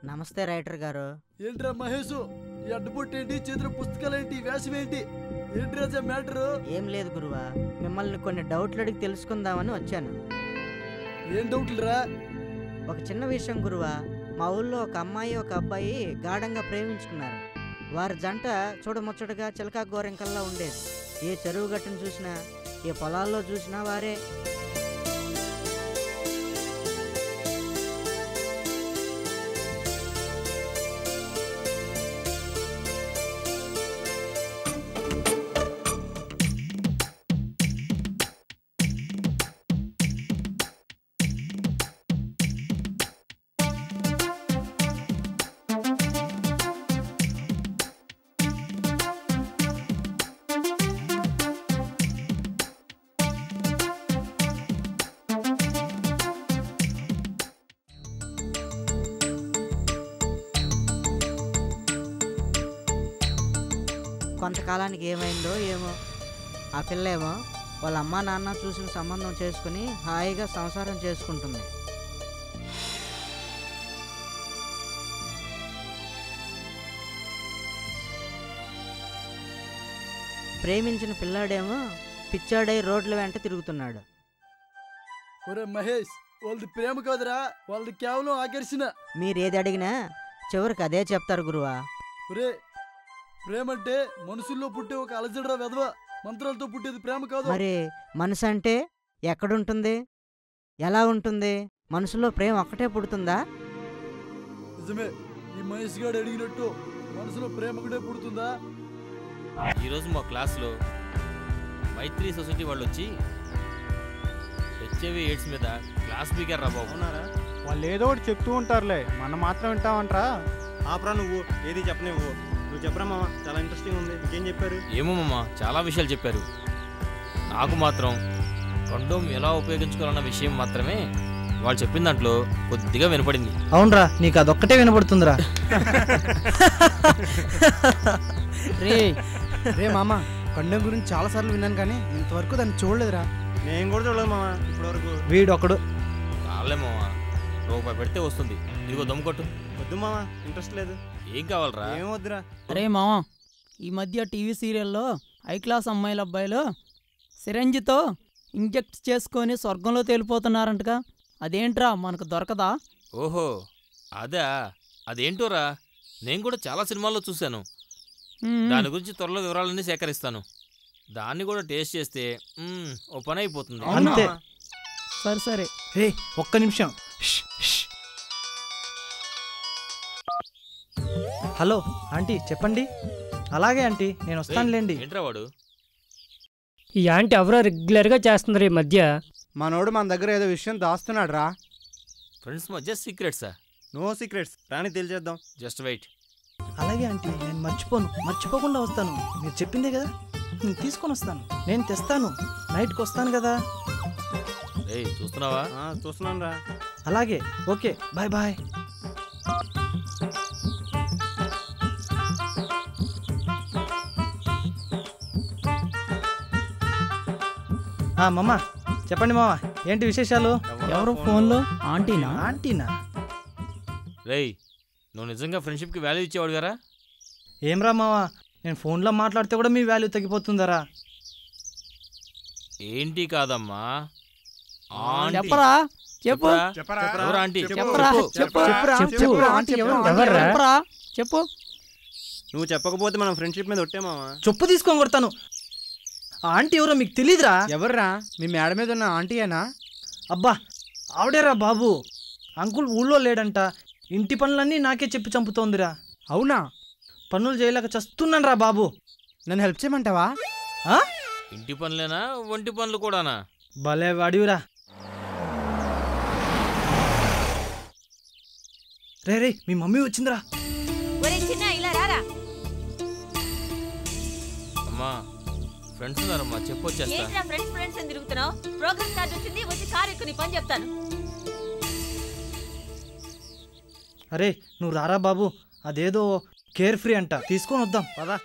నమస్తే రైటర్ గారు. ఏంట్రా మహేషు, ఈ అడ్డుపొట్టేంటి, చేతుల పుస్తకాలేంటి, వేషం ఏంటి, ఏంటి రాజా మ్యాటరు? ఏం లేదు గురువా, మిమ్మల్ని కొన్ని డౌట్లు అడిగి తెలుసుకుందామని వచ్చాను. ఏం డౌట్లు రా? ఒక చిన్న విషయం గురువా, మా ఊళ్ళో ఒక అమ్మాయి ఒక అబ్బాయి గాఢంగా ప్రేమించుకున్నారు. వారి జంట చూడముచ్చటగా చిలకా గోరెంకల్లా ఉండేది. ఏ చెరువు గట్టును చూసినా, ఏ పొలాల్లో చూసినా వారే. కొంతకాలానికి ఏమైందో ఏమో, ఆ పిల్ల ఏమో వాళ్ళ అమ్మా నాన్న చూసిన సంబంధం చేసుకుని హాయిగా సంసారం చేసుకుంటుంది. ప్రేమించిన పిల్లాడేమో పిచ్చాడై రోడ్ల వెంట తిరుగుతున్నాడు. ఒరే మహేష్, వాళ్ళది ప్రేమ కాదురా, వాళ్ళది కేవలం ఆకర్షణ. మీరేది అడిగినా చివరికి అదే చెప్తారు గురువా. ఒరే, ప్రేమంటే మనుషుల్లో పుట్టే ఒక అలజడరా వెధవ, మంత్రాలతో పుట్టేది ప్రేమ కాదు. మరి మనసు అంటే ఎక్కడుంటుంది, ఎలా ఉంటుంది? మనసులో ప్రేమ ఒక్కటే పుడుతుందా? నిజమే, ఈ మహేష్ గారు అడిగినట్టు మనసులో ప్రేమ ఒకటే పుడుతుందా? ఈరోజు మా క్లాస్లో మైత్రి సొసైటీ వాళ్ళు వచ్చి హెచ్ఐవి ఎయిడ్స్ మీద క్లాస్ స్పీకర్ రా బాబు. వాళ్ళు ఏదో ఒకటి చెప్తూ ఉంటారులే, మనం మాత్రం వింటామంటరా? ఆపరా, నువ్వు ఏది చెప్పనివ్వు. నువ్వు చెప్పరా మామ, చాలా ఇంట్రెస్టింగ్ ఉంది. ఇంకేం చెప్పారు? ఏమో మామ, చాలా విషయాలు చెప్పారు. నాకు మాత్రం కండోమ్ ఎలా ఉపయోగించుకోవాలన్న విషయం మాత్రమే వాళ్ళు చెప్పిన దాంట్లో కొద్దిగా వినపడింది. అవునరా, నీకు అదొక్కటే వినపడుతుందిరా. రే మామ, కండం గురించి చాలా సార్లు విన్నాను కానీ ఇంతవరకు దాన్ని చూడలేదురా. నేను కూడా చూడలేదు మామ ఇప్పటివరకు. వీడొకడు. చాలే మామ, రూపాయి పెడితే వస్తుంది. ఇదిగో దమ్ముకొట్టు. వద్దు మామ, ఇంట్రెస్ట్ లేదు. ఏం కావాలరా? ఏం వద్దురా. అరే మామ, ఈ మధ్య టీవీ సీరియల్లో హై క్లాస్ అమ్మాయిల అబ్బాయిలు సిరంజితో ఇంజెక్ట్ చేసుకొని స్వర్గంలో తేలిపోతున్నారంటగా, అదేంట్రా మనకు దొరకదా? ఓహో అదా, అదేంటోరా, నేను కూడా చాలా సినిమాల్లో చూశాను. దాని గురించి త్వరలో వివరాలన్నీ సేకరిస్తాను. దాన్ని కూడా టేస్ట్ చేస్తే ఓ పని అయిపోతుంది. అంతే. సరే సరే. హే, ఒక్క నిమిషం. హలో ఆంటీ, చెప్పండి. అలాగే ఆంటీ, నేను వస్తానులేండి. ఏంట్రా వాడు? ఈ ఆంటీ ఎవరో రెగ్యులర్గా చేస్తుంది ఈ మధ్య. మనోడు మన దగ్గర ఏదో విషయం దాస్తున్నాడు రా. ఫ్రెండ్స్ మధ్య సీక్రెట్సా? నో సీక్రెట్స్, రాని తెలిచేద్దాం. Just wait. అలాగే ఆంటీ, నేను మర్చిపోకుండా వస్తాను. మీరు చెప్పిందే కదా, నేను తీసుకొని వస్తాను. నేను తెస్తాను, నైట్కి వస్తాను కదా. ఏయ్, చూస్తున్నావా? చూస్తున్నాను రా. అలాగే, ఓకే, బాయ్ బాయ్. మామ చెప్పండి మామ, ఏంటి విశేషాలు? ఎవరు ఫోన్లో? ఆంటీనా? ఆంటీనా? రేయ్, నువ్వు నిజంగా ఫ్రెండ్షిప్కి వాల్యూ ఇచ్చేవాడు కదా? ఏమ్రా మామ, నేను ఫోన్లో మాట్లాడితే కూడా మీ వాల్యూ తగ్గిపోతుందరా? ఏంటి కాదమ్మా, చెప్పరా, చెప్పు చెప్పు. నువ్వు చెప్పకపోతే మనం ఫ్రెండ్షిప్ మీద ఒట్టే మామ. చెప్పు తీసుకొని కొడతాను. ఆంటీ ఎవరో మీకు తెలీదురా? ఎవర్రా? మీ మేడ మీద ఉన్న ఆంటీయేనా? అబ్బా, ఆవిడేరా బాబు. అంకుల్ ఊళ్ళో లేడంట, ఇంటి పనులన్నీ నాకే చెప్పి చంపుతోందిరా. అవునా? పనులు చేయలేక చస్తున్నాను రా బాబు. నన్ను హెల్ప్ చేయమంటావా? ఇంటి పనులేనా, ఒంటి పనులు కూడానా? భలే వాడివిరా. రే, మీ మమ్మీ వచ్చిందిరా. అమ్మా, ఫ్రెండ్స్ ఉన్నారమ్మా, చెప్పొచ్చేస్తా. అరే నువ్వు రారా బాబు, అదేదో కేర్ ఫ్రీ అంట, తీసుకొని వద్దాం పదా.